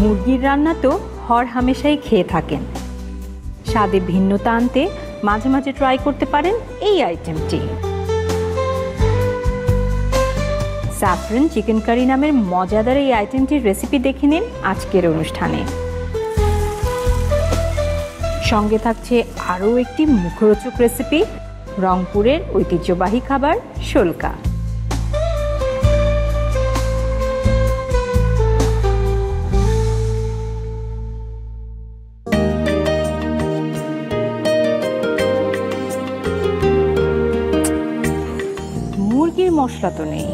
মুরগির রান্না তো হর হামেশাই খেয়ে থাকেন, স্বাদে ভিন্নতা আনতে মাঝে মাঝে ট্রাই করতে পারেন এই আইটেমটি। স্যাফরন চিকেন কারি নামের মজাদার এই আইটেমটির রেসিপি দেখে নিন আজকের অনুষ্ঠানে। সঙ্গে থাকছে আরও একটি মুখরোচক রেসিপি, রংপুরের ঐতিহ্যবাহী খাবার শোলকা। মুরগির মশলা তো নেই।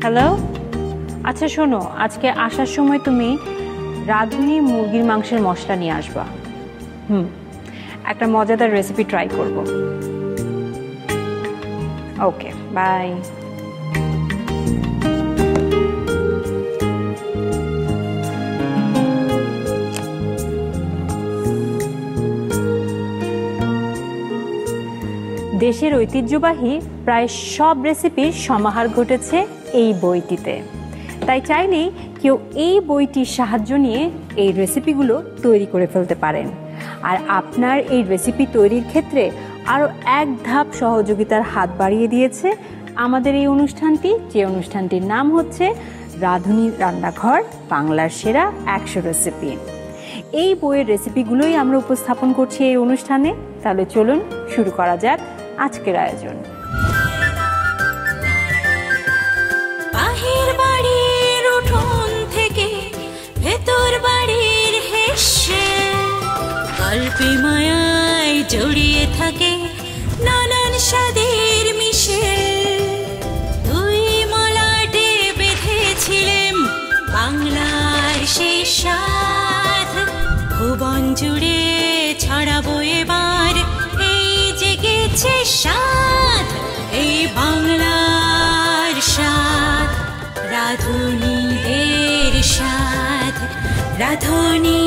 হ্যালো, আচ্ছা শোনো, আজকে আসার সময় তুমি রাঁধুনি মুরগির মাংসের মশলা নিয়ে আসবা। একটা মজাদার রেসিপি ট্রাই করব। ওকে, বাই। দেশের ঐতিহ্যবাহী প্রায় সব রেসিপির সমাহার ঘটেছে এই বইটিতে, তাই চাইলেই কেউ এই বইটির সাহায্য নিয়ে এই রেসিপিগুলো তৈরি করে ফেলতে পারেন। আর আপনার এই রেসিপি তৈরির ক্ষেত্রে আরও এক ধাপ সহযোগিতার হাত বাড়িয়ে দিয়েছে আমাদের এই অনুষ্ঠানটি, যে অনুষ্ঠানটির নাম হচ্ছে রাঁধুনি রান্নাঘর বাংলার সেরা 100 রেসিপি। এই বইয়ের রেসিপিগুলোই আমরা উপস্থাপন করছি এই অনুষ্ঠানে। তাহলে চলুন শুরু করা যাক আজকের আয়োজন। বাহির বাড়ির উঠোন থেকে ভেতর বাড়ির হেসে গল্পে মায়ায় জড়িয়ে থাকে নানান স্বাদের মিশে। দুই মলাটে বেঁধেছিলেন বাংলার সেই স্বাদ, ভুবন জুড়ে ছড়াবো এবার এই জেগেছে স্বাদ, এই বাংলার স্বাদ, রাঁধুনিদের স্বাদ, রাঁধুনি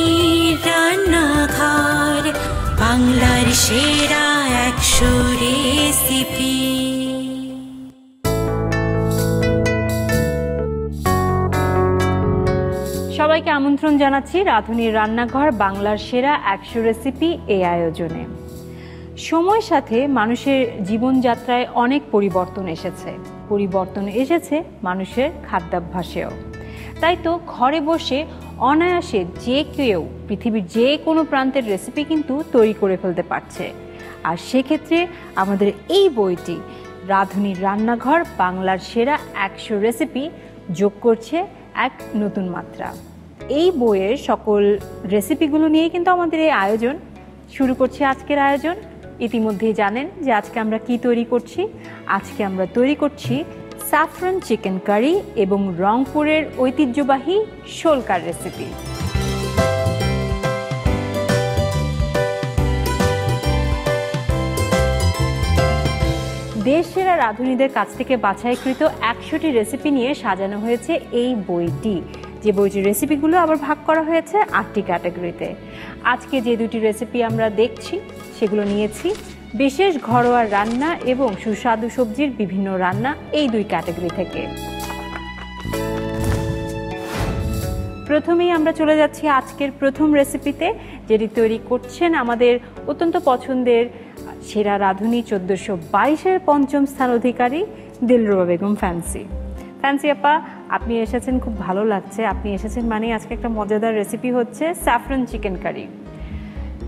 রান্নাঘর বাংলার সেরা 100 রেসিপি। সবাইকে আমন্ত্রণ জানাচ্ছি রাঁধুনির রান্নাঘর বাংলার সেরা 100 রেসিপি এই আয়োজনে। সময়ের সাথে মানুষের জীবনযাত্রায় অনেক পরিবর্তন এসেছে মানুষের খাদ্যাভ্যাসেও। তাই তো ঘরে বসে অনায়াসে যে কেউ পৃথিবীর যে কোনো প্রান্তের রেসিপি কিন্তু তৈরি করে ফেলতে পারছে। আর সেক্ষেত্রে আমাদের এই বইটি রাঁধুনির রান্নাঘর বাংলার সেরা 100 রেসিপি যোগ করছে এক নতুন মাত্রা। এই বইয়ের সকল রেসিপিগুলো নিয়ে কিন্তু আমাদের এই আয়োজন শুরু করছি। আজকের আয়োজন ইতিমধ্যেই জানেন যে আজকে আমরা কি তৈরি করছি। আজকে আমরা তৈরি করছি স্যাফরন চিকেন কারি এবং রংপুরের ঐতিহ্যবাহী শোলকার রেসিপি। দেশ সেরা রাঁধুনিদের কাছ থেকে বাছাইকৃত 100টি রেসিপি নিয়ে সাজানো হয়েছে এই বইটি, যে বইটির রেসিপিগুলো আবার ভাগ করা হয়েছে 8টি ক্যাটাগরিতে। আজকে যে দুটি রেসিপি আমরা দেখছি সেগুলো নিয়েছি বিশেষ ঘরোয়া রান্না এবং সুস্বাদু সবজির বিভিন্ন রান্না, এই 2 ক্যাটাগরি থেকে। প্রথমেই আমরা চলে যাচ্ছি আজকের প্রথম রেসিপিতে, যেটি তৈরি করছেন আমাদের অত্যন্ত পছন্দের সেরা রাঁধুনি 1422-এর 5ম স্থান অধিকারী দিলরুবা বেগম ফ্যান্সি আপা, আপনি এসেছেন, খুব ভালো লাগছে। আপনি এসেছেন মানে আজকে একটা মজাদার রেসিপি হচ্ছে স্যাফরন চিকেন কারি।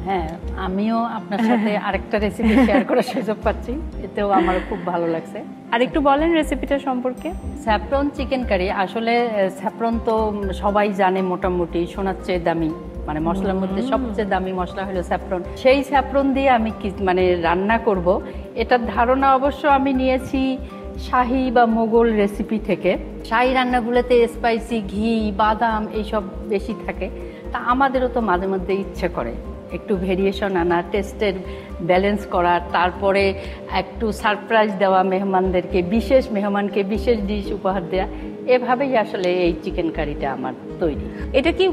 হ্যাঁ, আমিও আপনার সাথে আরেকটা রেসিপি শেয়ার করার সুযোগ পাচ্ছি, এতেও আমার খুব ভালো লাগছে। আর একটু বলেন রেসিপিটা সম্পর্কে। স্যাফরন চিকেন কারি, আসলে স্যাফরন তো সবাই জানে মোটামুটি সোনার চেয়ে দামি, মানে মশলার মধ্যে সবচেয়ে দামি মশলা হলো স্যাফরন। সেই স্যাফরন দিয়ে আমি মানে রান্না করব, এটার ধারণা অবশ্য আমি নিয়েছি শাহী বা মোগল রেসিপি থেকে। শাহী রান্নাগুলোতে স্পাইসি, ঘি, বাদাম এইসব বেশি থাকে, তা আমাদেরও তো মাঝে মধ্যে ইচ্ছে করে একটু ভেরিয়েশন আনা, টেস্টের ব্যালেন্স করা, তারপরে একটু সারপ্রাইজ দেওয়া মেহমানদেরকে, বিশেষ মেহমানকে বিশেষ ডিশ উপহার দেওয়া। এভাবেই আসলে এই চিকেন কারিটা আমার তৈরি। এটা কি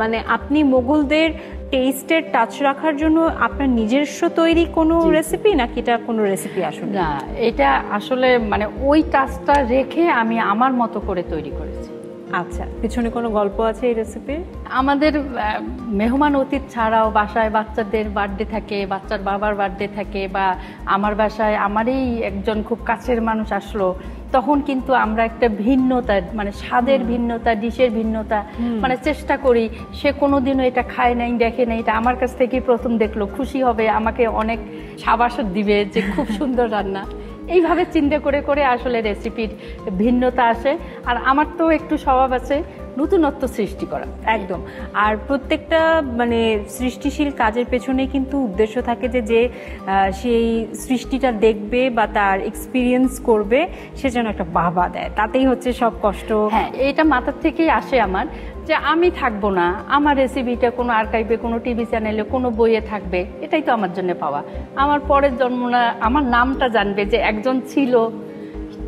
মানে আপনি মোগলদের টেস্টের টাচ রাখার জন্য আপনার নিজস্ব তৈরি কোনো রেসিপি, নাকি এটা কোনো রেসিপি আসলে? না, এটা আসলে মানে ওই টাচটা রেখে আমি আমার মতো করে তৈরি করেছি। আচ্ছা, পিছনে কোনো গল্প আছে এই রেসিপির? আমাদের মেহমান অতিথি ছাড়াও বাসায় বাচ্চাদের বার্থডে থাকে, বাচ্চার বাবার বার্থডে থাকে, বা আমার বাসায় আমারই একজন খুব কাছের মানুষ আসলো, তখন কিন্তু আমরা একটা ভিন্নতা, মানে স্বাদের ভিন্নতা, ডিশের ভিন্নতা মানে চেষ্টা করি। সে কোনোদিনও এটা খায় নাই, দেখে নাই, এটা আমার কাছ থেকেই প্রথম দেখলো, খুশি হবে, আমাকে অনেক সাবাসও দিবে যে খুব সুন্দর রান্না। এইভাবে চিন্তা করে করে আসলে রেসিপির ভিন্নতা আসে। আর আমার তো একটু স্বভাব আছে নতুনত্ব সৃষ্টি করা। একদম। আর প্রত্যেকটা মানে সৃষ্টিশীল কাজের পেছনে কিন্তু উদ্দেশ্য থাকে যে সেই সৃষ্টিটা দেখবে বা তার এক্সপিরিয়েন্স করবে, সে যেন একটা বাবা দেয়, তাতেই হচ্ছে সব কষ্ট। হ্যাঁ, এটা মাথার থেকেই আসে আমার, যে আমি থাকবো না, আমার রেসিপিটা কোনো আর্কাইভে, কোনো টিভি চ্যানেলে, কোনো বইয়ে থাকবে, এটাই তো আমার জন্য পাওয়া। আমার পরের জন্মনা আমার নামটা জানবে যে একজন ছিল,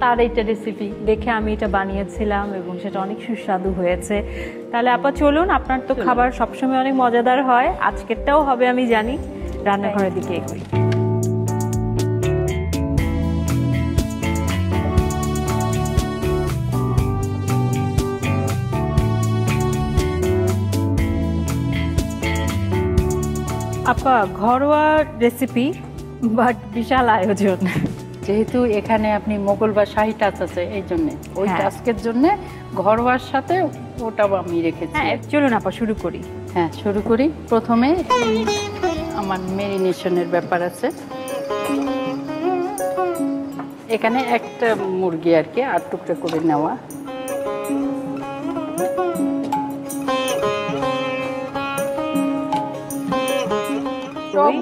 তার এইটা রেসিপি দেখে আমি এটা বানিয়েছিলাম এবং সেটা অনেক সুস্বাদু হয়েছে। তাহলে আপা চলুন, আপনার তো খাবার সবসময় অনেক মজাদার হয়, আজকেরটাও হবে আমি জানি। রান্নাঘরের দিকে এগোই। আপা, ঘরোয়া রেসিপি বাট বিশাল আয়োজন। যেহেতু এখানে আপনি মোগল বা শাহী টাচ আছে, এই জন্যে ওই টাস্কের জন্য ঘরোয়ার সাথে ওটাও আমি রেখেছি। হ্যাঁ, চলুন আপা শুরু করি। হ্যাঁ, শুরু করি। প্রথমে আমার মেরিনেশনের ব্যাপার আছে। এখানে একটা মুরগি আর কি 8 টুকরা করে নেওয়া।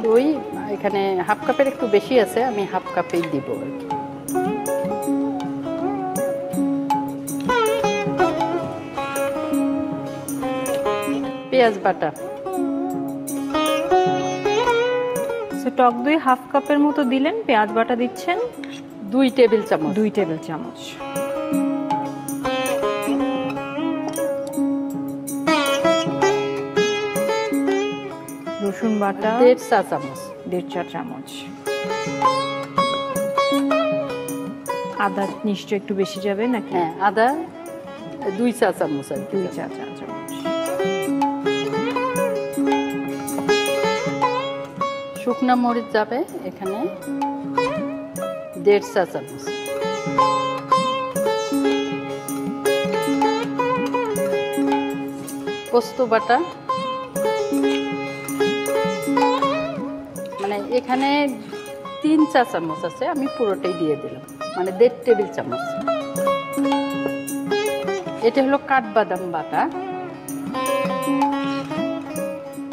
দই এখানে হাফ কাপের একটু বেশি আছে, আমি হাফ কাপেই দিব আর কি। পেঁয়াজ বাটা, টক দই হাফ কাপের মতো দিলেন, পেঁয়াজ বাটা দিচ্ছেন 2 টেবিল চামচ। 2 টেবিল চামচ। রসুন বাটা 1.5 চা চামচ। 1.5 চা চামচ। আদা নিশ্চয় একটু বেশি যাবে নাকি? হ্যাঁ, আদা 2 চা চামচ। 2 চা চামচ। শুকনা মরিচ যাবে এখানে 1.5 চা চামচ। পোস্ত বাটা, মানে এখানে 3 চা চামচ আছে, আমি পুরোটাই দিয়ে দিলাম, মানে 1.5 টেবিল চামচ। এটা হলো কাঠবাদাম বাটা,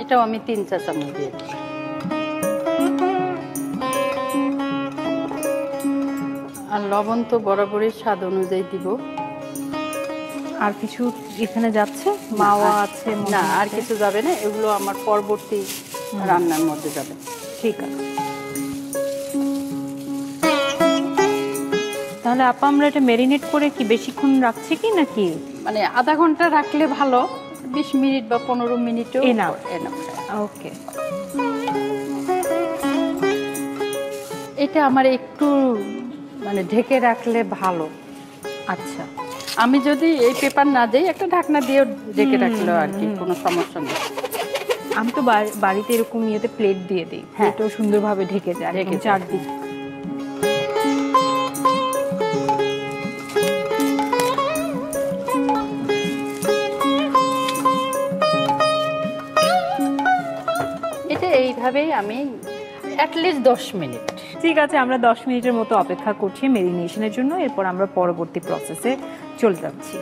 এটাও আমি 3 চা চামচ দিয়ে দিলাম। আর লবণ তো বরাবরই স্বাদ অনুযায়ী দিব। আর কিছু এখানে যাচ্ছে? মাওয়া আছে? না, আর কিছু যাবে না, এগুলো আমার পরবর্তী রান্নার মধ্যে যাবে। ঠিক আছে। তাহলে আপা আমরা এটা ম্যারিনেট করে কি বেশিক্ষণ রাখছি কি নাকি? মানে আধা ঘন্টা রাখলে ভালো, 20 মিনিট বা 15 মিনিটও এনাফ। ওকে। এটা আমার একটু মানে ঢেকে রাখলে ভালো। আচ্ছা, আমি যদি এই পেপার না দিই, একটা ঢাকনা দিয়ে ঢেকে রাখলে আর কি কোনো সমস্যা নেই। আমি তো বাড়িতে এরকম ইয়েতে প্লেট দিয়ে দিই, এটাও সুন্দরভাবে ঢেকে যায় চারদিক। এটা এইভাবেই আমি অ্যাটলিস্ট 10 মিনিট। ঠিক আছে, আমরা 10 মিনিটের মতো অপেক্ষা করছি মেরিনেশনের জন্য। এরপর আমরা পরবর্তী প্রসেসে চলে যাচ্ছি।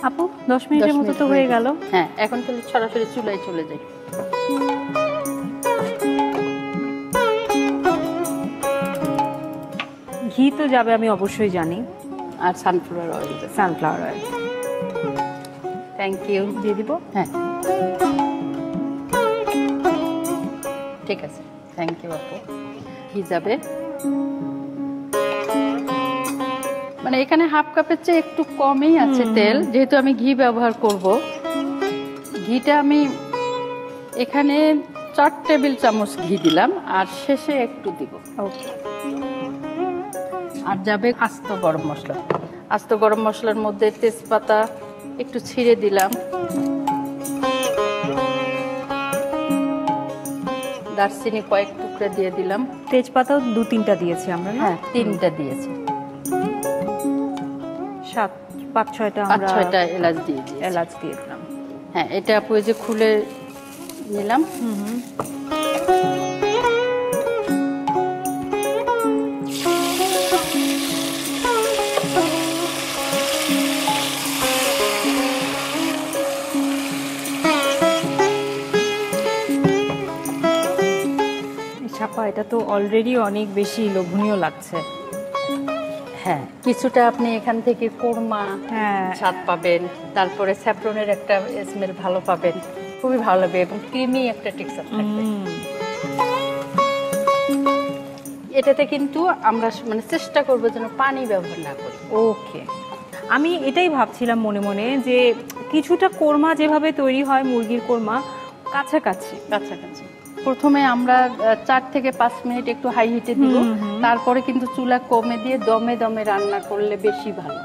আপু 10 মিনিটের মতো তো হয়ে গেল। হ্যাঁ, এখন তাহলে সরাসরি চুলায় চলে যাই। ঘি তো যাবে, আমি অবশ্যই জানি। আর sunflower oil. Sunflower oil thank you. দিয়ে দিব? হ্যাঁ, ঠিক আছে, থ্যাংক ইউ আপু। ঘি যাবে। মানে এখানে হাফ কাপের চেয়ে একটু কমই আছে তেল, যেহেতু আমি ঘি ব্যবহার করব। ঘিটা আমি এখানে 4 টেবিল চামচ ঘি দিলাম, আর শেষে একটু দিব। ওকে। আর যাবে আস্ত গরম মশলা। আস্ত গরম মশলার মধ্যে তেজপাতা একটু ছিঁড়ে দিলাম, দারচিনি কয়েক টুকরা দিয়ে দিলাম। তেজপাতাও 2-3টা দিয়েছি আমরা, না? হ্যাঁ, 3টা দিয়েছি। 5-6টা আমরা 5-6টা এলাচ দিয়ে দিয়েছি। এলাচ দিয়ে দিলাম। হ্যাঁ, এটা আপু এই যে খুলে নিলাম। ছাপা, এটা তো অলরেডি অনেক বেশি লোভনীয় লাগছে। হ্যাঁ, কিছুটা আপনি এখান থেকে কোরমা স্বাদ পাবেন, তারপরে স্যাফরনের একটা স্মেল ভালো পাবেন, খুবই ভালো লাগবে, এবং ক্রিমি একটা টেক্সচার থাকবে। এটাতে কিন্তু আমরা মানে চেষ্টা করবো যেন পানি ব্যবহার না করি। ওকে, আমি এটাই ভাবছিলাম মনে মনে যে কিছুটা কোরমা যেভাবে তৈরি হয় মুরগির কোরমা, কাছাকাছি। প্রথমে আমরা 4 থেকে 5 মিনিট একটু হাই হিটে দিব, তারপরে কিন্তু চুলা কমে দিয়ে দমে দমে রান্না করলে বেশি ভালো।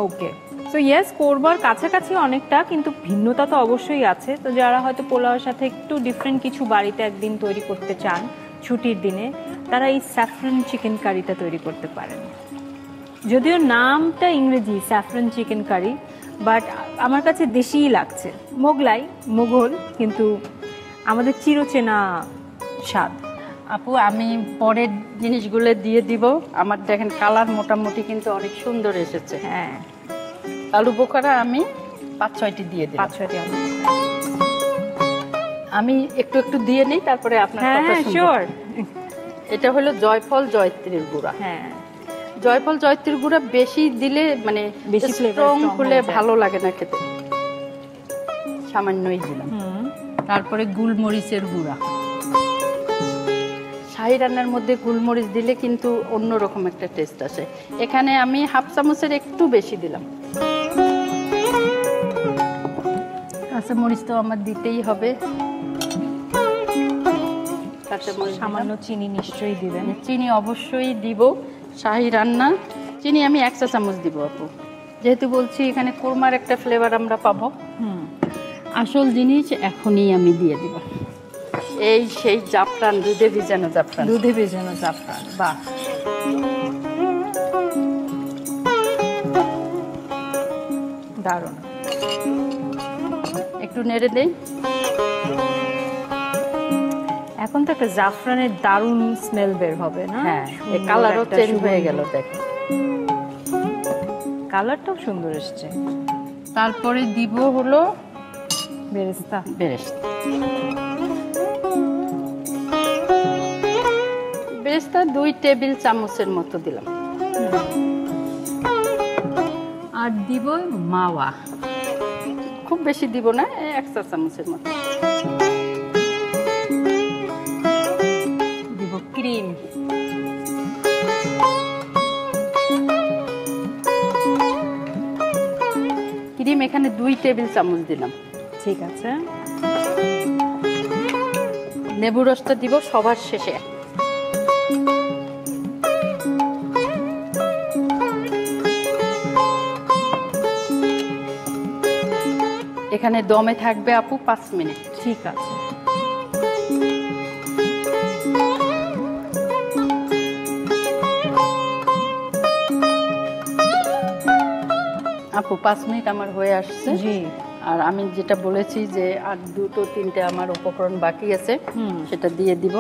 ওকে, সো ইয়েস, কোরমার কাছাকাছি অনেকটা, কিন্তু ভিন্নতা তো অবশ্যই আছে। তো যারা হয়তো পোলাওয়ের সাথে একটু ডিফারেন্ট কিছু বাড়িতে একদিন তৈরি করতে চান ছুটির দিনে, তারা এই স্যাফরন চিকেন কারিটা তৈরি করতে পারেন। যদিও নামটা ইংরেজি স্যাফরন চিকেন কারি, বাট আমার কাছে দেশিই লাগছে। মোগল, কিন্তু আমাদের চিরচেনা স্বাদ। আপু, আমি পরের জিনিসগুলো দিয়ে দিব। আমার দেখেন কালার মোটামুটি কিন্তু অনেক সুন্দর এসেছে। হ্যাঁ, আলু বোখারা আমি 5-6টি দিয়ে দিই। 5-6টি আমি একটু একটু দিয়ে নিই, তারপরে আপনার কথা শুনবো। শিওর। এটা হলো জয়ফল জয়ত্রীর গুঁড়া। হ্যাঁ, জয়ফল জয়ত্রীর গুঁড়া বেশি দিলে মানে বেশি স্ট্রং হলে ভালো লাগে না খেতে, সামান্যই দিলাম। তারপরে গুলমরিচের গুঁড়া। শাহী রান্নার মধ্যে গুলমরিচ দিলে কিন্তু অন্যরকম একটা টেস্ট আসে। এখানে আমি হাফ চামচের একটু বেশি দিলাম। কাঁচা মরিচ তো আমার দিতেই হবে। সামান্য চিনি নিশ্চয়ই দিবেন। চিনি অবশ্যই দিব। শাহী রান্না চিনি আমি 1 চা চামচ দিব আপু, যেহেতু বলছি এখানে কোরমার একটা ফ্লেভার আমরা পাবো। আসল জিনিস এখনই আমি দিয়ে দিব, এই সেই জাফরান, দুধে ভিজানো জাফরান। বাহ, দারুণ। একটু নেড়ে দেই। এখন তো একটা জাফরানের দারুণ স্মেল বের হবে, না? হ্যাঁ, এই কালারও চেঞ্জ হয়ে গেল, দেখো কালারটাও সুন্দর এসছে। তারপরে দিব হলো বেরেস্তা। বেরেস্তা 2 টেবিল চামচের মতো দিলাম। আর দিব মাওয়া, খুব বেশি দিব না, 1 চা চামচের মতো দিব। ক্রিম, এখানে 2 টেবিল চামচ দিলাম। ঠিক আছে, লেবু রসটা দিব সবার শেষে। এখানে দমে থাকবে আপু 5 মিনিট। ঠিক আছে। আপু 5 মিনিট আমার হয়ে আসছে। জি। আর আমি যেটা বলেছি যে আর 2-3টে আমার উপকরণ বাকি আছে, সেটা দিয়ে দিব।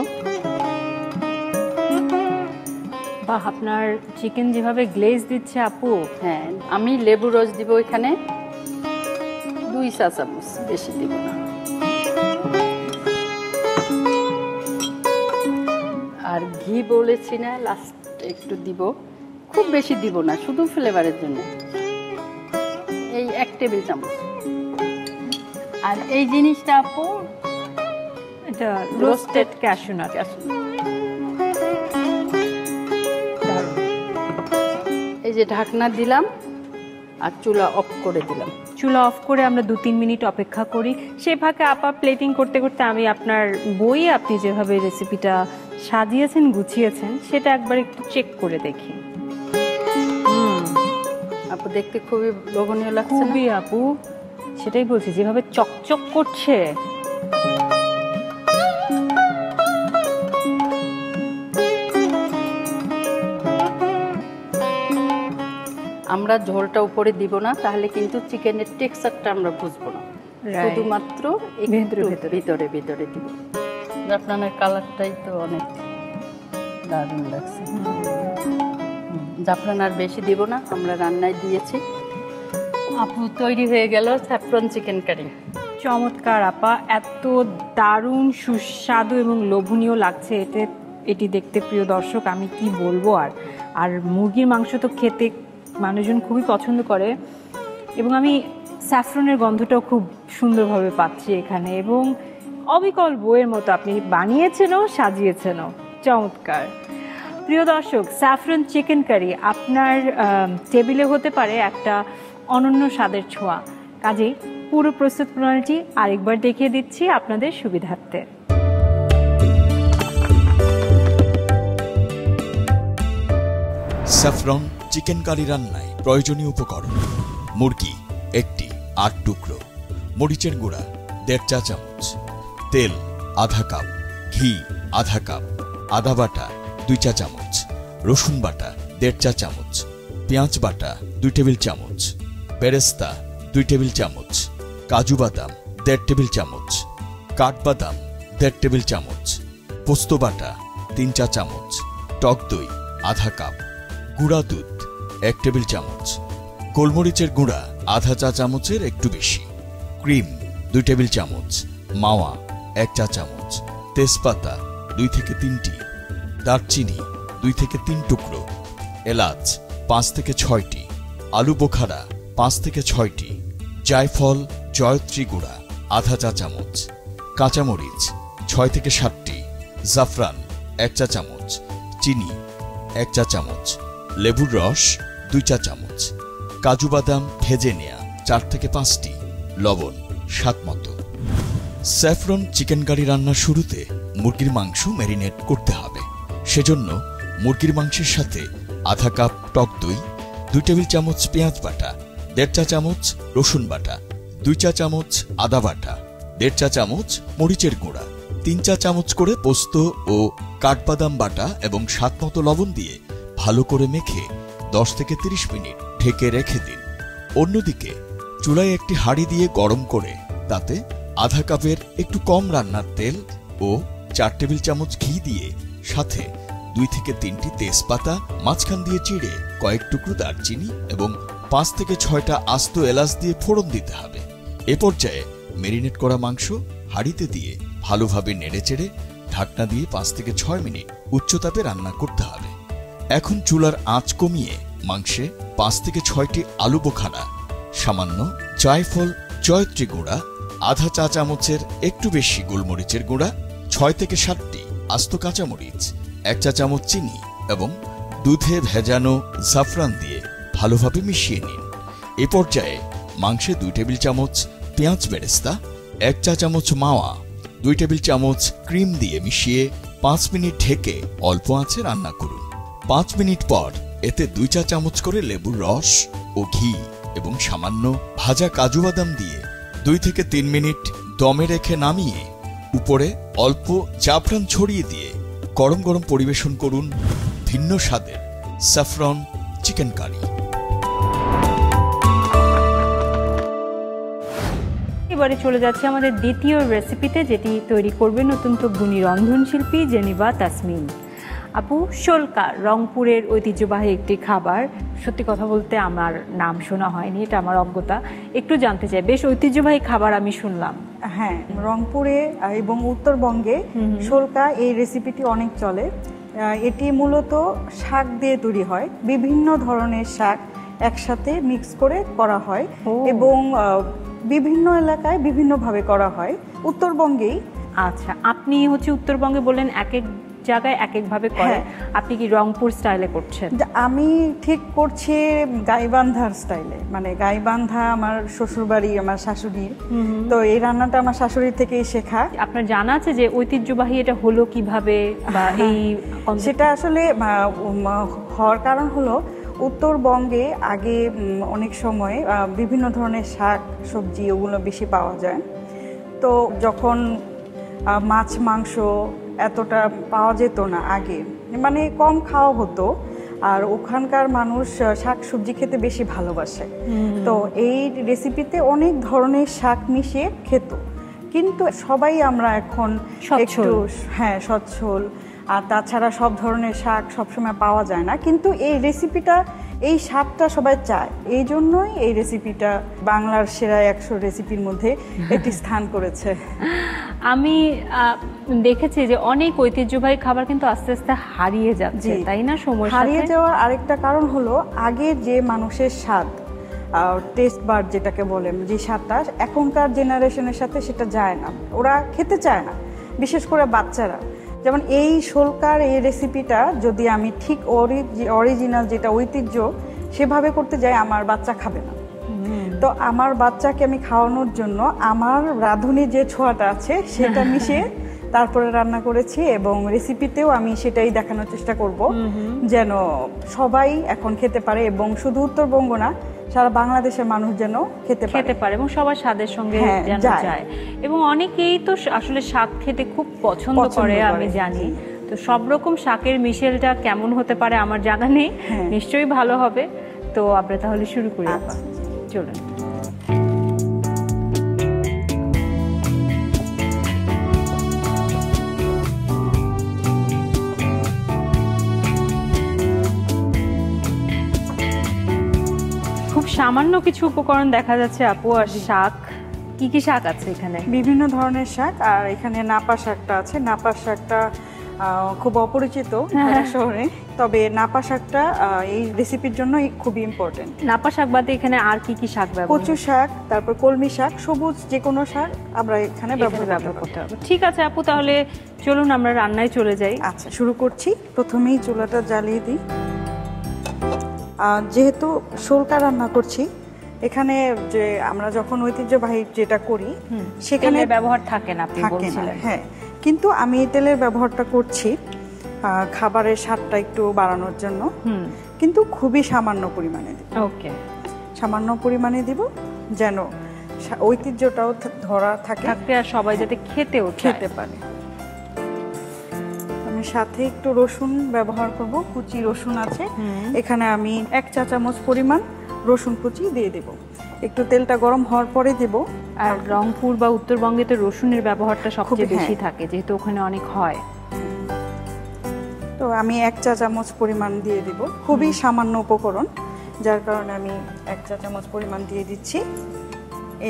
বাহ, আপনার চিকেন যেভাবে গ্লেজ দিচ্ছে আপু। হ্যাঁ, আমি লেবু রস দিব এখানে 2 চা চামচ, বেশি দিব না। আর ঘি বলেছি না, লাস্ট একটু দিব, খুব বেশি দিব না, শুধু ফ্লেভারের জন্য, এই 1 টেবিল চামচ। আর এই জিনিসটা আপু, এটা রোস্টেড ক্যাশু নাট। এই এই যে ঢাকনা দিলাম আর চুলা অফ করে দিলাম। চুলা অফ করে আমরা 2-3 মিনিট অপেক্ষা করি। সে ফাঁকে আপা প্লেটিং করতে করতে আমি আপনার বইয়ে আপনি যেভাবে রেসিপিটা সাজিয়েছেন গুছিয়েছেন সেটা একবার একটু চেক করে দেখি। আপু দেখতে খুবই লোভনীয় লাগছে। খুবই আপু, সেটাই বলছি, যেভাবে চকচক করছে। আমরা ঝোলটা উপরে দিব না, তাহলে কিন্তু চিকেনের টেক্সচারটা আমরা বুঝবো না, শুধুমাত্র ভিতরে ভিতরে দিব। জাফরানের কালারটাই তো অনেক দারুণ লাগছে। জাফরান আর বেশি দিব না, আমরা রান্নায় দিয়েছি। আপু তৈরি হয়ে গেল স্যাফরন চিকেন কারি। চমৎকার আপা, এত দারুণ সুস্বাদু এবং লোভনীয় লাগছে এটি দেখতে। প্রিয় দর্শক, আমি কি বলবো আর মুরগির মাংস তো খেতে মানুষজন খুবই পছন্দ করে এবং আমি স্যাফরনের গন্ধটাও খুব সুন্দরভাবে পাচ্ছি এখানে, এবং অবিকল বইয়ের মতো আপনি বানিয়েছেনও সাজিয়েছেনও। চমৎকার। প্রিয় দর্শক, স্যাফরন চিকেন কারি আপনার টেবিলে হতে পারে একটা অনন্য স্বাদের ছোঁয়া। কাজেই পুরো প্রস্তুত প্রণালীটি আরেকবার দেখিয়ে দিচ্ছি আপনাদের সুবিধার্থে। স্যাফরন চিকেন কারি রান্নায় প্রয়োজনীয় উপকরণ: মুরগি 1টি 8 টুকরো, মরিচের গুঁড়া 1.5 চা চামচ, তেল আধা কাপ, ঘি আধা কাপ, আদা বাটা 2 চা চামচ, রসুন বাটা 1.5 চা চামচ, পেঁয়াজ বাটা 2 টেবিল চামচ, বেরেস্তা 2 টেবিল চামচ, কাজু বাদাম 1.5 টেবিল চামচ, কাঠবাদাম 1.5 টেবিল চামচ, পোস্ত বাটা 3 চা চামচ, টক দই আধা কাপ, গুঁড়া দুধ 1 টেবিল চামচ, গোলমরিচের গুঁড়া আধা চা চামচের একটু বেশি, ক্রিম 2 টেবিল চামচ, মাওয়া 1 চা চামচ, তেজপাতা 2 থেকে 3টি, দারচিনি 2 থেকে 3 টুকরো, এলাচ 5 থেকে 6টি, আলু বোখারা 5 থেকে 6টি, জায়ফল জয়ত্রী গুঁড়া আধা চা চামচ, কাঁচামরিচ 6 থেকে 7টি, জাফরান 1 চা চামচ, চিনি 1 চা চামচ, লেবুর রস 2 চা চামচ, কাজু বাদাম ভেজে নেয়া 4 থেকে 5টি, লবণ স্বাদ মতো। স্যাফরন চিকেন কারি রান্নার শুরুতে মুরগির মাংস ম্যারিনেট করতে হবে। সেজন্য মুরগির মাংসের সাথে আধা কাপ টক দই, 2 টেবিল চামচ পেঁয়াজ বাটা, 1.5 চা চামচ রসুন বাটা, 2 চা চামচ আদা বাটা, 1.5 চা চামচ মরিচের গুঁড়া, 3 চা চামচ করে পোস্ত ও কাঠবাদাম বাটা এবং স্বাদ মতো লবণ দিয়ে ভালো করে মেখে 10 থেকে 30 মিনিট ঢেকে রেখে দিন। অন্যদিকে চুলায় একটি হাঁড়ি দিয়ে গরম করে তাতে আধা কাপের একটু কম রান্নার তেল ও 4 টেবিল চামচ ঘি দিয়ে সাথে 2 থেকে 3টি তেজপাতা মাঝখান দিয়ে চিড়ে কয়েক টুকরো দারচিনি এবং 5 থেকে 6টা আস্ত এলাচ দিয়ে ফোড়ন দিতে হবে। এ পর্যায়ে ম্যারিনেট করা মাংস হাঁড়িতে দিয়ে ভালোভাবে নেড়েচেড়ে ঢাকনা দিয়ে 5 থেকে 6 মিনিট উচ্চতাপে রান্না করতে হবে। এখন চুলার আঁচ কমিয়ে মাংসে 5 থেকে 6টি আলু বোখারা, সামান্য জায়ফল জয়ত্রী গুঁড়া, আধা চা চামচের একটু বেশি গোলমরিচের গুঁড়া, 6 থেকে 7টি আস্ত কাঁচামরিচ, 1 চা চামচ চিনি এবং দুধে ভেজানো জাফরান দিয়ে ভালোভাবে মিশিয়ে নিন। এ পর্যায়ে মাংসে 2 টেবিল চামচ পেঁয়াজ বেরেস্তা, 1 চা চামচ মাওয়া, 2 টেবিল চামচ ক্রিম দিয়ে মিশিয়ে 5 মিনিট ঢেকে অল্প আঁচে রান্না করুন। 5 মিনিট পর এতে 2 চা চামচ করে লেবুর রস ও ঘি এবং সামান্য ভাজা কাজু বাদাম দিয়ে 2 থেকে 3 মিনিট দমে রেখে নামিয়ে উপরে অল্প জাফরান ছড়িয়ে দিয়ে গরম গরম পরিবেশন করুন ভিন্ন স্বাদের স্যাফরন চিকেন কারি। এবারে চলে যাচ্ছে আমাদের দ্বিতীয় রেসিপিতে, যেটি তৈরি করবেন অত্যন্ত গুণী রন্ধনশিল্পী জেনিভা তাসমিন আপু। শোলকা রংপুরের ঐতিহ্যবাহী একটি খাবার। সত্যি কথা বলতে আমার নাম শোনা হয়নি, এটা আমার অজ্ঞতা। একটু জানতে চাই, বেশ ঐতিহ্যবাহী খাবার আমি শুনলাম। হ্যাঁ, রংপুরে এবং উত্তরবঙ্গে শোলকা এই রেসিপিটি অনেক চলে। এটি মূলত শাক দিয়ে তৈরি হয়, বিভিন্ন ধরনের শাক একসাথে মিক্স করে করা হয় এবং বিভিন্ন এলাকায় বিভিন্নভাবে করা হয়। উত্তরবঙ্গেই আচ্ছা, আপনি হচ্ছে উত্তরবঙ্গে বললেন, এক এক জায়গায় এক একভাবে করে। হ্যাঁ। আপনি কি রংপুর স্টাইলে করছেন? আমি ঠিক করছি গাইবান্ধার স্টাইলে, মানে গাইবান্ধা আমার শ্বশুরবাড়ি, আমার শাশুড়ির, তো এই রান্নাটা আমার শাশুড়ির থেকেই শেখা। আপনার জানা আছে যে ঐতিহ্যবাহী এটা হলো কিভাবে, বা এই সেটা আসলে হওয়ার কারণ হলো উত্তরবঙ্গে আগে অনেক সময় বিভিন্ন ধরনের শাক সবজি ওগুলো বেশি পাওয়া যায়। তো যখন মাছ মাংস এতটা পাওয়া যেত না আগে, মানে কম খাওয়া হতো, আর ওখানকার মানুষ শাক সবজি খেতে বেশি ভালোবাসে। তো এই রেসিপিতে অনেক ধরনের শাক মিশিয়ে খেত, কিন্তু সবাই আমরা এখন একটু সচ্ছল, আর তাছাড়া সব ধরনের শাক সবসময় পাওয়া যায় না, কিন্তু এই রেসিপিটা, এই স্বাদটা সবাই চায়, এই জন্যই এই রেসিপিটা বাংলার সেরা 100 রেসিপির মধ্যে একটি স্থান করেছে। আমি দেখেছি যে অনেক ঐতিহ্যবাহী খাবার কিন্তু আস্তে আস্তে হারিয়ে যাচ্ছে, তাই না? সময় হারিয়ে যাওয়ার আরেকটা কারণ হলো আগের যে মানুষের স্বাদ, টেস্ট বার যেটাকে বলে, যে স্বাদটা এখনকার জেনারেশনের সাথে সেটা যায় না, ওরা খেতে চায় না, বিশেষ করে বাচ্চারা। যেমন এই শোলকার এই রেসিপিটা যদি আমি ঠিক অরিজিনাল যেটা ঐতিহ্য সেভাবে করতে যাই, আমার বাচ্চা খাবে না। তো আমার বাচ্চাকে আমি খাওয়ানোর জন্য আমার রাঁধুনি যে ছোঁয়াটা আছে সেটা মিশিয়ে তারপরে রান্না করেছি, এবং রেসিপিতেও আমি সেটাই দেখানোর চেষ্টা করব যেন সবাই এখন খেতে পারে, এবং শুধু উত্তরবঙ্গ না, সারা বাংলাদেশের মানুষ যেন খেতে পারে এবং সবার স্বাদের সঙ্গে যেন যায়। এবং অনেকেই তো আসলে শাক খেতে খুব পছন্দ করে, আমি জানি। তো সব রকম শাকের মিশেলটা কেমন হতে পারে আমার জানা নেই, নিশ্চয়ই ভালো হবে। তো আমরা তাহলে শুরু করি। চলুন। খুব সামান্য কিছু উপকরণ দেখা যাচ্ছে আপু, আর শাক, কি কি শাক আছে এখানে? বিভিন্ন ধরনের শাক, আর এখানে নাপা শাকটা আছে। নাপা শাকটা খুব অপরিচিত শহরে, তবে নাপা শাকটা এই রেসিপির জন্য খুবই ইম্পর্টেন্ট। নাপা শাক বাদে এখানে আর কি কি শাক ব্যবহার? কচু শাক, তারপর কলমি শাক, সবুজ যে কোনো শাক আমরা এখানে ব্যবহার করতে হবে। ঠিক আছে আপু, তাহলে চলুন আমরা রান্নায় চলে যাই। আচ্ছা, শুরু করছি। প্রথমেই চুলাটা জ্বালিয়ে দিই। যেহেতু শোলকা রান্না করছি, এখানে যে আমরা যখন ঐতিহ্যবাহী যেটা করি সেখানে ব্যবহার থাকে না, আপনি বলছিলেন। হ্যাঁ, কিন্তু আমি তেলের ব্যবহারটা করছি খাবারের স্বাদটা একটু বাড়ানোর জন্য, কিন্তু খুবই সামান্য পরিমাণে দিব। ওকে, সামান্য পরিমাণে দিব যেন ঐতিহ্যটাও ধরা থাকে, আর সবাই যাতে খেতে পারে। আমি সাথে একটু রসুন ব্যবহার করব, কুচি রসুন আছে এখানে, আমি 1 চা চামচ পরিমাণ রসুন কুচি দিয়ে দেব। একটু তেলটা গরম হওয়ার পরে দেব। আর রংপুর বা উত্তরবঙ্গে তো রসুনের ব্যবহারটা সবচেয়ে বেশি থাকে, যেহেতু ওখানে অনেক হয়। তো আমি 1 চা চামচ পরিমাণ দিয়ে দেব, খুবই সামান্য উপকরণ, যার কারণে আমি 1 চা চামচ পরিমাণ দিয়ে দিচ্ছি।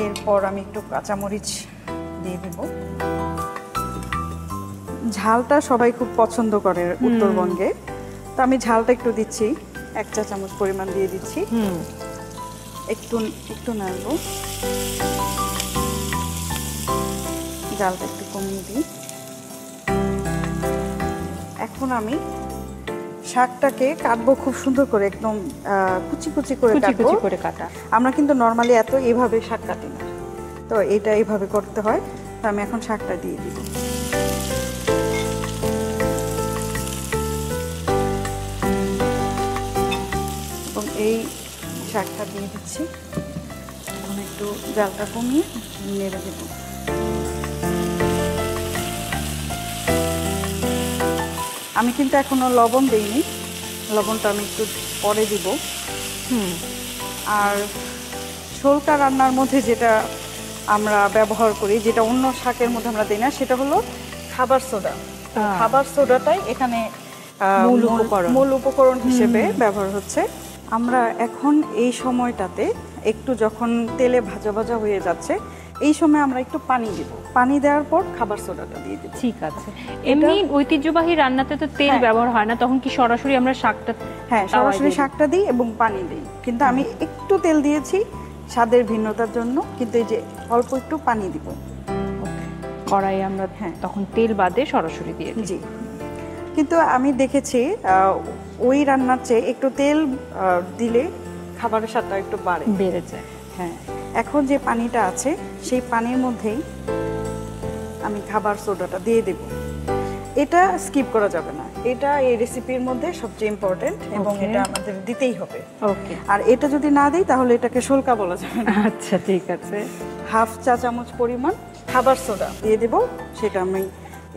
এরপর আমি একটু কাঁচামরিচ দিয়ে দেব। ঝালটা সবাই খুব পছন্দ করে উত্তরবঙ্গে, তো আমি ঝালটা একটু দিচ্ছি, 1 চা চামচ পরিমাণ দিয়ে দিচ্ছি। একটু নাড়ব, ঝালটা একটু কমিয়ে দিই। এখন আমি শাকটাকে কাটবো খুব সুন্দর করে, একদম কুচি কুচি করে কাটা। আমরা কিন্তু নর্মালি এইভাবে শাক কাটি না, তো এটা এইভাবে করতে হয়। তো আমি এখন শাকটা দিয়ে দিব। এবং এই শাকটা দিয়ে দিচ্ছি, এখন একটু জালটা কমিয়ে নেড়ে দেব। আমি কিন্তু এখনো লবণ দেইনি, লবণটা আমি একটু পরে দিব। আর শোলকা রান্নার মধ্যে যেটা আমরা ব্যবহার করি, যেটা অন্য শাকের মধ্যে আমরা দিই না, সেটা হলো খাবার সোডা। খাবার সোডাটাই এখানে মূল উপকরণ হিসেবে ব্যবহার হচ্ছে। আমরা এখন এই সময়টাতে একটু যখন তেলে ভাজা ভাজা হয়ে যাচ্ছে, এই সময় আমরা একটু পানি দিব। পানি দেওয়ার পর খাবার সোডাটা দিয়ে দিব। ঠিক আছে। এমনি ঐতিহ্যবাহী রান্নাতে তো তেল ব্যবহার হয় না, তখন কি সরাসরি আমরা শাকটা? হ্যাঁ, সরাসরি শাকটা দিই এবং পানি দিই, কিন্তু আমি একটু তেল দিয়েছি স্বাদের ভিন্নতার জন্য, কিন্তু এই যে অল্প একটু পানি দিব। কড়াই আমরা তখন তেল বাদে সরাসরি দিয়ে দিই। জি। কিন্তু আমি দেখেছি ওই রান্নার চেয়ে একটু তেল দিলে খাবারের স্বাদটা একটু বেড়ে যায়। হ্যাঁ, এখন যে পানিটা আছে সেই পানির মধ্যেই আমি খাবার সোডাটা দিয়ে দেব। এটা স্কিপ করা যাবে না, এটা এই রেসিপির মধ্যে সবচেয়ে ইম্পর্টেন্ট এবং এটা আমাদের দিতেই হবে। ওকে, আর এটা যদি না দিই তাহলে এটাকে শুল্কা বলা যাবে না। আচ্ছা ঠিক আছে। হাফ চা চামচ পরিমাণ খাবার সোডা দিয়ে দেব, সেটা আমি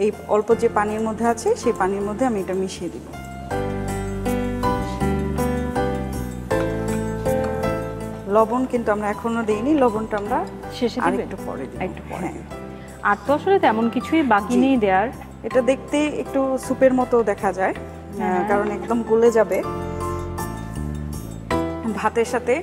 এই অল্প যে পানির মধ্যে আছে সেই পানির মধ্যে আমি এটা মিশিয়ে দিব। লবণ কিন্তু আমরা এখনো দেইনি, লবণটা আমরা শেষে আর দিবেন? একটু পরে দিব। একটু পরে। হ্যাঁ, আর তো আসলে তেমন কিছুই বাকি জি। নেই দেওয়ার। এটা দেখতে একটু স্যুপের মতো দেখা যায়, হ্যাঁ। কারণ একদম গলে যাবে। ভাতের সাথে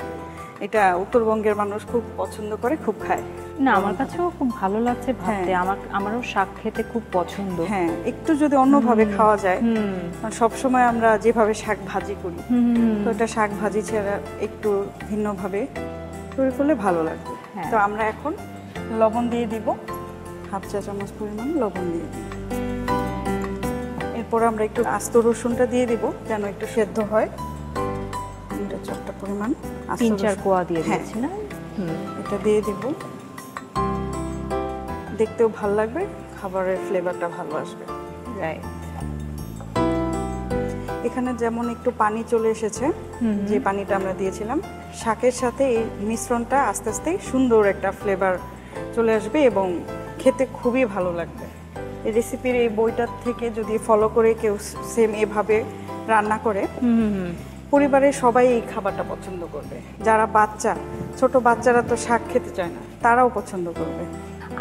এটা উত্তরবঙ্গের মানুষ খুব পছন্দ করে, খুব খায়। না, আমার কাছেও খুব ভালো লাগছে ভাবতে। হ্যাঁ। আমারও শাক খেতে খুব পছন্দ। হ্যাঁ, একটু যদি অন্যভাবে খাওয়া যায়, হুম কারণ সবসময় আমরা যেভাবে শাক ভাজি করি, হুম, তো এটা শাক ভাজি ছাড়া একটু ভিন্নভাবে তৈরি করলে ভালো লাগবে। হ্যাঁ। তো আমরা এখন লবণ দিয়ে দিব, হাফ চা চামচ পরিমাণ লবণ দিয়ে দিব। এরপর আমরা একটু আস্ত রসুনটা দিয়ে দিব যেন একটু সেদ্ধ হয়। এটা ছোট্ট পরিমাণ আস্ত 3-4 রসুন। কোয়া দিয়ে হ্যাঁ, দিয়েছি না? এটা দিয়ে দিব, দেখতেও ভালো লাগবে, খাবারের ফ্লেভারটা ভালো আসবে। রাইট। এখানে যেমন একটু পানি চলে এসেছে, যে পানিটা আমরা দিয়েছিলাম, শাকের সাথে এই মিশ্রণটা আস্তে আস্তে সুন্দর একটা ফ্লেভার চলে আসবে এবং খেতে খুবই ভালো লাগবে। এই রেসিপির এই বইটার থেকে যদি ফলো করে কেউ সেম এভাবে রান্না করে, পরিবারের সবাই এই খাবারটা পছন্দ করবে। যারা ছোট বাচ্চারা তো শাক খেতে চায় না, তারাও পছন্দ করবে।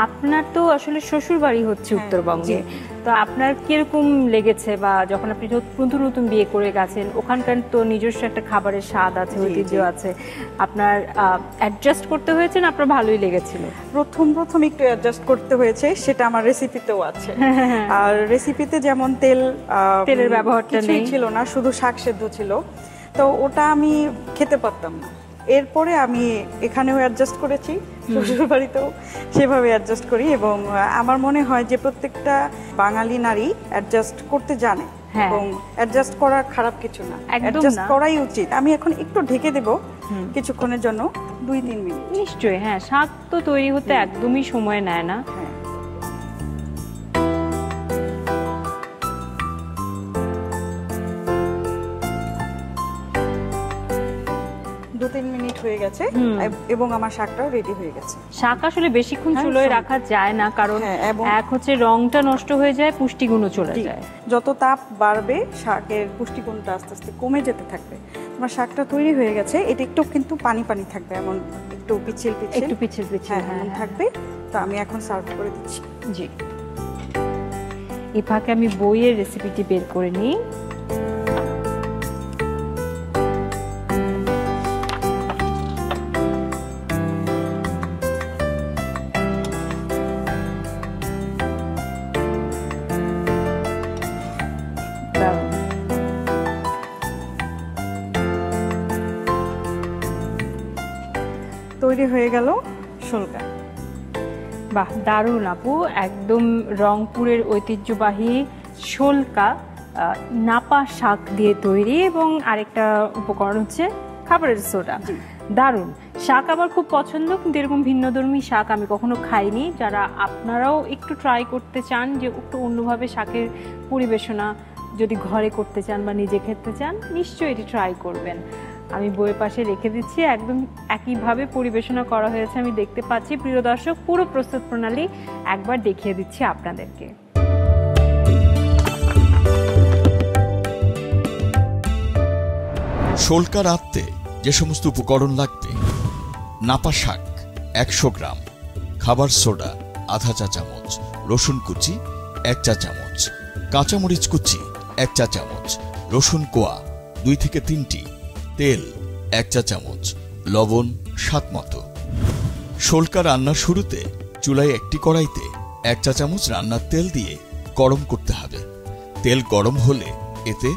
আপনার তো আসলে শ্বশুর বাড়ি হচ্ছে হ্যাঁ, উত্তরবঙ্গে, জি। তো আপনার কিরকম লেগেছে, বা যখন আপনি নতুন নতুন বিয়ে করে গেছেন, ওখানকার তো নিজস্ব একটা খাবারের স্বাদ আছে, জি, ঐতিহ্য জি। আছে, আপনার অ্যাডজাস্ট করতে হয়েছে না আপনার ভালোই লেগেছিল? প্রথম একটু অ্যাডজাস্ট করতে হয়েছে, সেটা আমার রেসিপিতেও আছে। আর রেসিপিতে যেমন তেলের ব্যবহারটা কিছুই নেই। ছিল না, শুধু শাক সেদ্ধ ছিল, তো ওটা আমি খেতে পারতাম না। এরপরে আমি এখানেও অ্যাডজাস্ট করেছি, শ্বশুর বাড়িতেও সেভাবে অ্যাডজাস্ট করি এবং আমার মনে হয় যে প্রত্যেকটা বাঙালি নারী অ্যাডজাস্ট করতে জানে হ্যাঁ। এবং অ্যাডজাস্ট করা খারাপ কিছু না, একদম অ্যাডজাস্ট না। করাই উচিত। আমি এখন একটু ঢেকে দেব কিছুক্ষণের জন্য, 2-3 মিনিট। নিশ্চয়ই, হ্যাঁ, শাক তো তৈরি হতে একদমই সময় নেয় না। হ্যাঁ, 2-3 মিনিট হয়ে গেছে এবং আমার শাকটাও রেডি হয়ে গেছে। শাক আসলে বেশিক্ষণ হ্যাঁ, চুলোয় সব- রাখা যায় না, কারণ হ্যাঁ, এবং- এক হচ্ছে রংটা নষ্ট হয়ে যায়, পুষ্টিগুণও চলে জি, যায়। যত তাপ বাড়বে শাকের পুষ্টিগুণটা আস্তে আস্তে কমে যেতে থাকবে। আমার শাকটা তৈরি হয়ে গেছে, এটা একটু কিন্তু পানি পানি থাকবে, এমন একটু পিচ্ছিল একটু পিচ্ছিল পিচ্ছিল, হ্যাঁ, হ্যাঁ, এমন হ্যাঁ। থাকবে। তো আমি এখন সার্ভ করে দিচ্ছি। জি, এই ফাঁকে আমি বইয়ের রেসিপিটি বের করে নিই। দারুণ। তৈরি হয়ে গেল শুল্কা। বাহ, দারুণ আপু, একদম রংপুরের ঐতিহ্যবাহী শুল্কা নাপা শাক দিয়ে তৈরি, এবং আরেকটা উপকরণ হচ্ছে খাবারের সোডা। দারুণ। শাক আমার খুব পছন্দ, কিন্তু এরকম ভিন্নধর্মী শাক আমি কখনো খাইনি। যারা আপনারাও একটু ট্রাই করতে চান যে একটু অন্যভাবে শাকের পরিবেশনা যদি ঘরে করতে চান বা নিজে খেতে চান, নিশ্চয়ই এটি ট্রাই করবেন। আমি বইয়ের পাশে রেখে দিচ্ছি, একদম একইভাবে পরিবেশনা করা হয়েছে আমি দেখতে পাচ্ছি। প্রিয় দর্শক, পুরো প্রস্তুত প্রণালী একবার দেখিয়ে দিচ্ছি আপনাদেরকে। শুল্কা রাঁধতে যে সমস্ত উপকরণ লাগবে: নাপা শাক 100 গ্রাম, খাবার সোডা আধা চা চামচ, রসুন কুচি 1 চা চামচ, কাঁচামরিচ কুচি 1 চা চামচ, রসুন কোয়া 2 থেকে 3টি, তেল 1 চা চামচ, লবণ স্বাদ মতো। শুল্কা রান্নার শুরুতে চুলায় একটি কড়াইতে 1 চা চামচ রান্নার তেল দিয়ে গরম করতে হবে। তেল গরম হলে এতে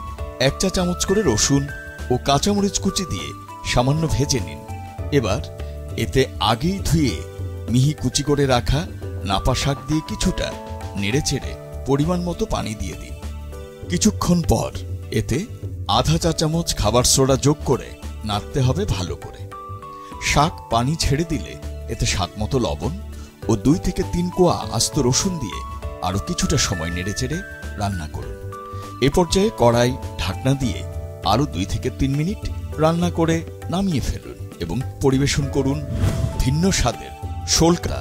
1 চা চামচ করে রসুন ও কাঁচামরিচ কুচি দিয়ে সামান্য ভেজে নিন। এবার এতে আগেই ধুয়ে মিহি কুচি করে রাখা নাপা শাক দিয়ে কিছুটা নেড়েচেড়ে পরিমাণ মতো পানি দিয়ে দিন। কিছুক্ষণ পর এতে আধা চা চামচ খাবার সোডা যোগ করে নাড়তে হবে ভালো করে। শাক পানি ছেড়ে দিলে এতে স্বাদমতো লবণ ও 2 থেকে 3 কোয়া আস্ত রসুন দিয়ে আরো কিছুটা সময় নেড়েচেড়ে রান্না করুন। এ পর্যায়ে কড়াই ঢাকনা দিয়ে আরো 2 থেকে 3 মিনিট রান্না করে নামিয়ে ফেলুন এবং পরিবেশন করুন ভিন্ন স্বাদের শোলকা।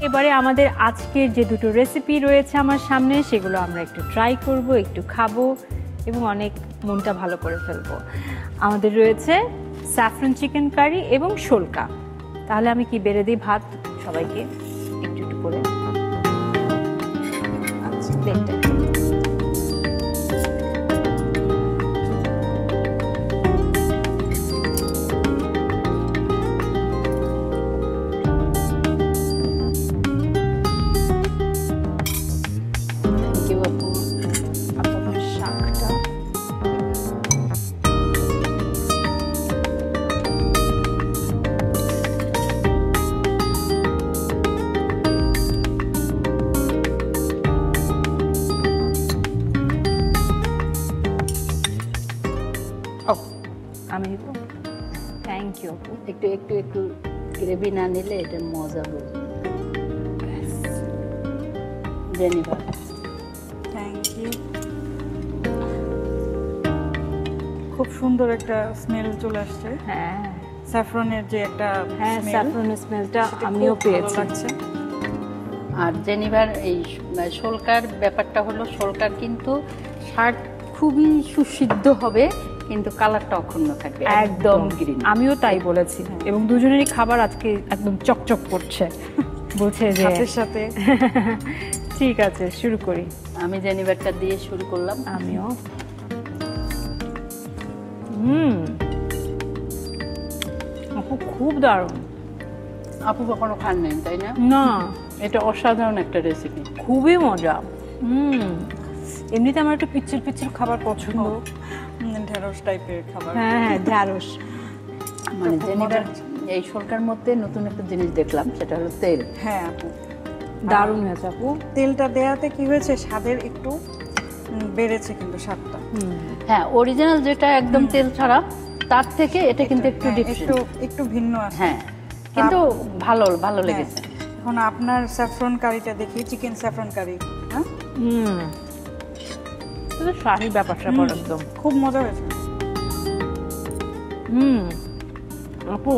এবারে আমাদের আজকের যে দুটো রেসিপি রয়েছে আমার সামনে, সেগুলো আমরা একটু ট্রাই করব, একটু খাবো এবং অনেক মনটা ভালো করে ফেলবো। আমাদের রয়েছে স্যাফরন চিকেন কারি এবং শোলকা। তাহলে আমি কি বেড়ে দিই ভাত সবাইকে একটু একটু করে। আচ্ছা, প্লেটটা আমি দিব। থ্যাংক ইউ আপু। একটু একটু একটু গ্রেভি না নিলে এটা মজা বলবে। Geneva, thank you. খুব সুন্দর একটা স্মেল চলে আসছে। হ্যাঁ, স্যাফরনের যে একটা স্যাফরনের স্মেলটা আমিও পেয়েছি। আর জেনিভার এই শোলকার ব্যাপারটা হলো, শোলকার কিন্তু শাক খুবই সুসিদ্ধ হবে কিন্তু কালারটা অক্ষুণ্ণ থাকবে, একদম গ্রিন। আমিও তাই বলেছি এবং দুজনেরই খাবার আজকে একদম চকচক করছে, বলছে যে ভাতের সাথে। ঠিক আছে, শুরু করি। আমি জেনিভারটা দিয়ে শুরু করলাম। আমিও। আপু খুব দারুণ। আপু কখনো খান নাই তাই না? না, এটা অসাধারণ একটা রেসিপি, খুবই মজা। এমনিতে আমার একটু পিচ্ছিল পিচ্ছিল খাবার পছন্দ, ঢেঁড়স টাইপের খাবার। হ্যাঁ, ঢেঁড়স। মানে জেনিভার এই শোলকার মধ্যে নতুন একটা জিনিস দেখলাম, সেটা হলো তেল। হ্যাঁ আপু, দারুণ হয়েছে আপু। তেলটা দেয়াতে কি হয়েছে, স্বাদের একটু বেড়েছে কিন্তু স্বাদটা। হ্যাঁ, অরিজিনাল যেটা একদম তেল ছাড়া, তার থেকে এটা কিন্তু একটু একটু ভিন্ন আছে। হ্যাঁ, কিন্তু ভালো লেগেছে। এখন আপনার স্যাফরন কারিটা দেখি, চিকেন স্যাফরন কারি। হ্যাঁ, এটা শাহী ব্যাপারটা একদম খুব মজা হয়েছে। আপু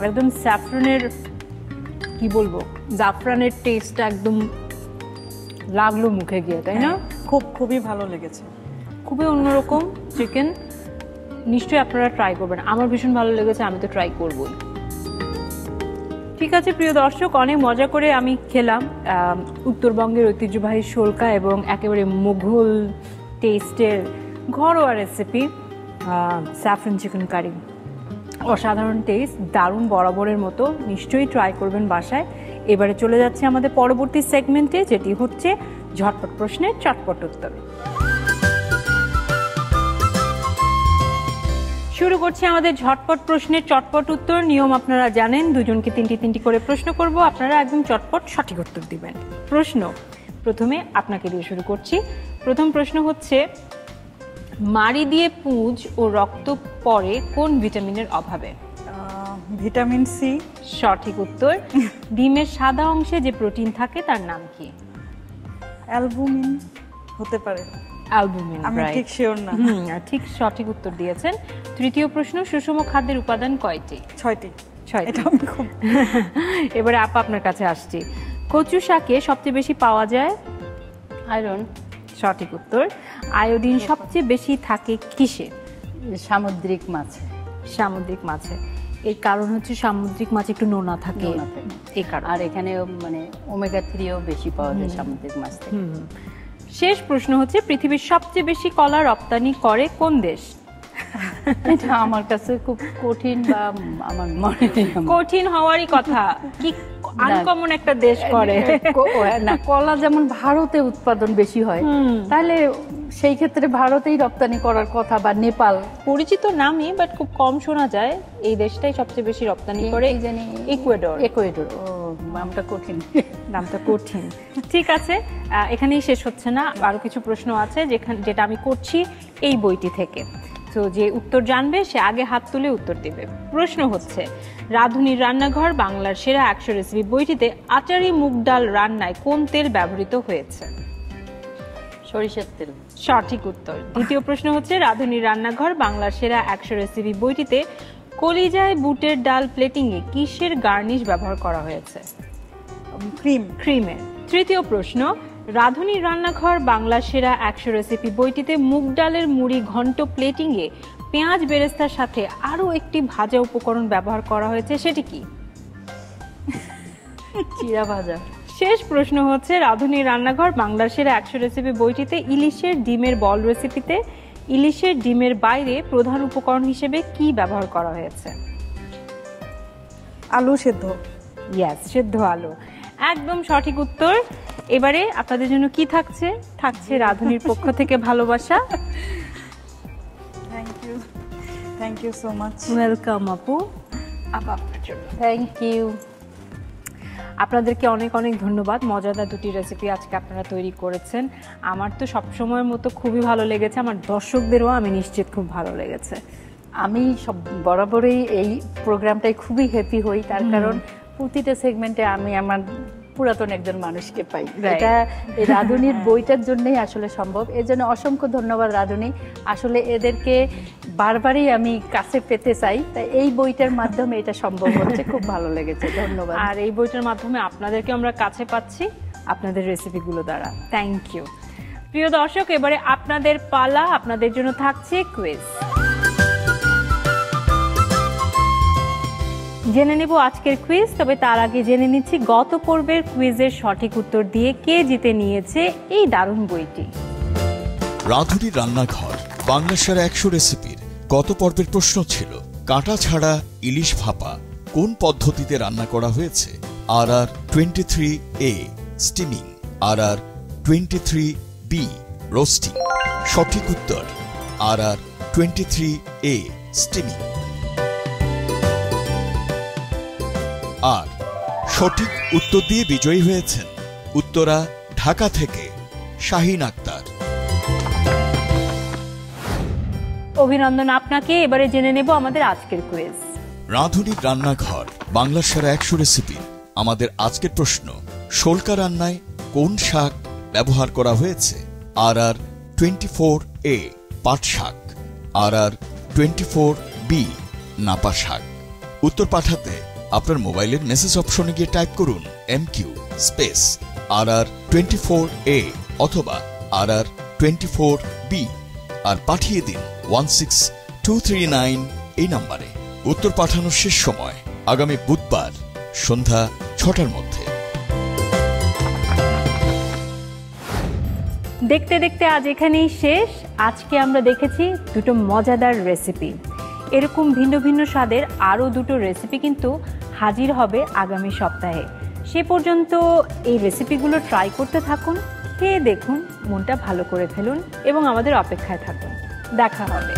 একদম স্যাফরনের কি বলবো, জাফরানের টেস্টটা একদম লাগলো মুখে গিয়ে, তাই না? খুবই ভালো লেগেছে। খুবই অন্যরকম চিকেন, নিশ্চয়ই আপনারা ট্রাই করবেন। আমার ভীষণ ভালো লেগেছে, আমি তো ট্রাই করবই। ঠিক আছে প্রিয় দর্শক, অনেক মজা করে আমি খেলাম উত্তরবঙ্গের ঐতিহ্যবাহী শোলকা এবং একেবারে মুঘল টেস্টের ঘরোয়া রেসিপি স্যাফরন চিকেন কারি। অসাধারণ টেস্ট, দারুণ বরাবরের মতো। নিশ্চয়ই ট্রাই করবেন বাসায়। এবারে চলে যাচ্ছে আমাদের পরবর্তী সেগমেন্টে, যেটি হচ্ছে ঝটপট প্রশ্নের চটপট উত্তর। শুরু করছি আমাদের ঝটপট প্রশ্নের চটপট উত্তর। নিয়ম আপনারা জানেন, দুজনকে তিনটি করে প্রশ্ন করব, আপনারা একদম চটপট সঠিক উত্তর দিবেন। প্রশ্ন প্রথমে আপনাকে দিয়ে শুরু করছি। প্রথম প্রশ্ন হচ্ছে, মাড়ি দিয়ে পুঁজ ও রক্ত পড়ে কোন ভিটামিনের অভাবে? Vitamin C. সঠিক উত্তর। ডিমের সাদা অংশে যে প্রোটিন থাকে তার নাম কি? অ্যালবুমিন হতে পারে। অ্যালবুমিন, আমি ঠিক শিওর না। ঠিক সঠিক উত্তর দিয়েছেন। তৃতীয় প্রশ্ন, সুষম খাদ্যের উপাদান কয়টি? 6টি। এটা আমি খুব। এবারে আপা আপনার কাছে আসছি। কচু শাকে সবচেয়ে বেশি পাওয়া যায় আয়রন। সঠিক উত্তর। আয়োডিন সবচেয়ে বেশি থাকে কিসে? সামুদ্রিক মাছে। সামুদ্রিক মাছে। এর কারণ হচ্ছে সামুদ্রিক মাছ একটু নোনা থাকে, এই কারণে। আর এখানে মানে ওমেগা 3ও বেশি পাওয়া যায় সামুদ্রিক মাছ থেকে। শেষ প্রশ্ন হচ্ছে, পৃথিবীর সবচেয়ে বেশি কলা রপ্তানি করে কোন দেশ? এটা আমার কাছে খুব কঠিন, বা আমার মনে কঠিন হওয়ারই কথা, কি আনকমন একটা দেশ করে না। কলা যেমন ভারতে উৎপাদন বেশি হয়, তাহলে সেই ক্ষেত্রে ভারতেই রপ্তানি করার কথা, বা নেপাল। পরিচিত নামই, বাট খুব কম শোনা যায়। এই দেশটাই সবচেয়ে বেশি রপ্তানি করে, জানি ইকুয়েডর। ও নামটা কঠিন। নামটা কঠিন। ঠিক আছে, এখানেই শেষ হচ্ছে না, আরো কিছু প্রশ্ন আছে যেটা আমি করছি এই বইটি থেকে। তো যে উত্তর জানবে সে আগে হাত তুলে উত্তর দেবে। প্রশ্ন হচ্ছে, রাঁধুনির রান্নাঘর বাংলার সেরা 100 রেসিপি বইটিতে আচারি মুগ ডাল রান্নায় কোন তেল ব্যবহৃত হয়েছে? সরিষার তেল। সঠিক উত্তর। দ্বিতীয় প্রশ্ন হচ্ছে, রাঁধুনির রান্নাঘর বাংলার সেরা 100 রেসিপি বইটিতে কলিজায় বুটের ডাল প্লেটিং এ কিসের গার্নিশ ব্যবহার করা হয়েছে? ক্রিমের। তৃতীয় প্রশ্ন, রাঁধুনির রান্নাঘর বাংলা সেরা 100 রেসিপি বইটিতে মুগ ডালের মুড়ি ঘন্ট প্লেটিং এ পেঁয়াজ বেরেস্তার সাথে আরো একটি ভাজা উপকরণ ব্যবহার করা হয়েছে, সেটি কি? চিরা ভাজা। শেষ প্রশ্ন হচ্ছে, রাঁধুনির রান্নাঘর বাংলার সেরা 100 রেসিপি বইটিতে ইলিশের ডিমের বল রেসিপিতে ইলিশের ডিমের বাইরে প্রধান উপকরণ হিসেবে কি ব্যবহার করা হয়েছে? আলু সেদ্ধ। ইয়েস, সেদ্ধ আলু। একদম সঠিক উত্তর। এবারে আপনাদের জন্য কি থাকছে? থাকছে রাঁধুনির পক্ষ থেকে ভালোবাসা। Thank you so much. Welcome আপু। আপনার জন্য থ্যাংক ইউ। আপনাদেরকে অনেক অনেক ধন্যবাদ। মজাদার দুটি রেসিপি আজকে আপনারা তৈরি করেছেন। আমার তো সবসময়ের মতো খুবই ভালো লেগেছে, আমার দর্শকদেরও আমি নিশ্চিত খুব ভালো লেগেছে। আমি বরাবরই এই প্রোগ্রামটাই খুবই হ্যাপি হই, তার কারণ প্রতিটা সেগমেন্টে আমি আমার পুরাতন একজন মানুষকে পাই। এটা এই রাঁধুনির বইটার জন্যই আসলে সম্ভব। এর জন্য অসংখ্য ধন্যবাদ রাঁধুনি। আসলে এদেরকে বারবারই আমি কাছে পেতে চাই, তাই এই বইটার মাধ্যমে এটা সম্ভব হচ্ছে। খুব ভালো লেগেছে, ধন্যবাদ। আর এই বইটার মাধ্যমে আপনাদেরকে আমরা কাছে পাচ্ছি আপনাদের রেসিপিগুলো দ্বারা। Thank you. প্রিয় দর্শক, এবারে আপনাদের পালা। আপনাদের জন্য থাকছে কুইজ। জেনে নেব আজকের কুইজ, তবে তার আগে জেনে নিচ্ছি গত পর্বের কুইজের সঠিক উত্তর দিয়ে কে জিতে নিয়েছে এই দারুণ বইটি। রাঁধুনির রান্নাঘর বাংলা সেরা 100 রেসিপির গত পর্বের প্রশ্ন ছিল, কাঁটা ছাড়া ইলিশ ভাপা কোন পদ্ধতিতে রান্না করা হয়েছে? RR23A steaming, RR23B roasting. সঠিক উত্তর RR23A স্টিমিং। আর সঠিক উত্তর দিয়ে বিজয়ী হয়েছেন উত্তরা ঢাকা থেকে শাহিন আক্তার। অভিনন্দন আপনাকে। এবারে জেনে নেব আমাদের আজকের কুইজ। রাঁধুনির রান্নাঘর বাংলা সেরা 100 রেসিপির আমাদের আজকের প্রশ্ন, শোলকা রান্নায় কোন শাক ব্যবহার করা হয়েছে? RR24A পাট শাক, RR24B নাপা শাক। উত্তর পাঠাতে আপনার মোবাইলের মেসেজ অপশনে গিয়ে টাইপ করুন MQ স্পেস RR24A অথবা RR24B আর পাঠিয়ে দিন 16239 এই নম্বরে। উত্তর পাঠানোর শেষ সময় আগামী বুধবার সন্ধ্যা 6টার মধ্যে। দেখতে দেখতে আজ এখানেই শেষ। আজকে আমরা দেখেছি দুটো মজাদার রেসিপি। এরকম ভিন্ন ভিন্ন স্বাদের আরও দুটো রেসিপি কিন্তু হাজির হবে আগামী সপ্তাহে। সে পর্যন্ত এই রেসিপিগুলো ট্রাই করতে থাকুন, খেয়ে দেখুন, মনটা ভালো করে ফেলুন এবং আমাদের অপেক্ষায় থাকুন। দেখা হবে।